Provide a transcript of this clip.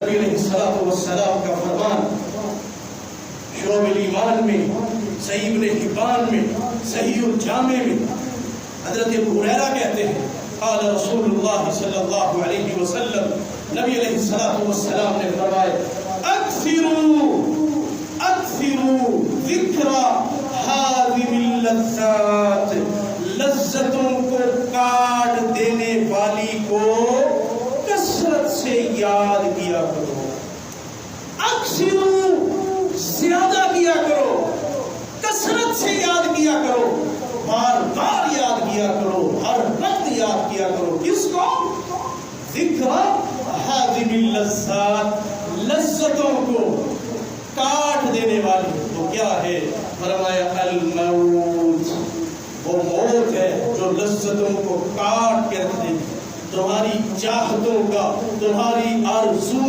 نبی علیہ السلام کا فرمان شعب الایمان میں، صحیح ابن حبان میں، صحیح الجامع میں حضرت ابو ہریرہ کہتے ہیں قال رسول اللہ صلی اللہ علیہ وسلم، نبی علیہ السلام نے فرمایا اکثروا ذکر حاذم اللذات، لذتوں کو کاٹ دینے والی کو کثرت سے یاد کیا کرو، اکثروا زیادہ کیا کرو، کثرت سے یاد کیا کرو، بار بار یاد کیا کرو، ہر وقت یاد کیا کرو۔ کس کو؟ ذکر حاذم اللذات، لذتوں کو کاٹ دینے والی تو کیا ہے؟ فرمایا الموت، وہ موت ہے جو لذتوں کو کاٹ کے رکھ دے گی، تمہاری چاہتوں کا، تمہاری آرزوؤں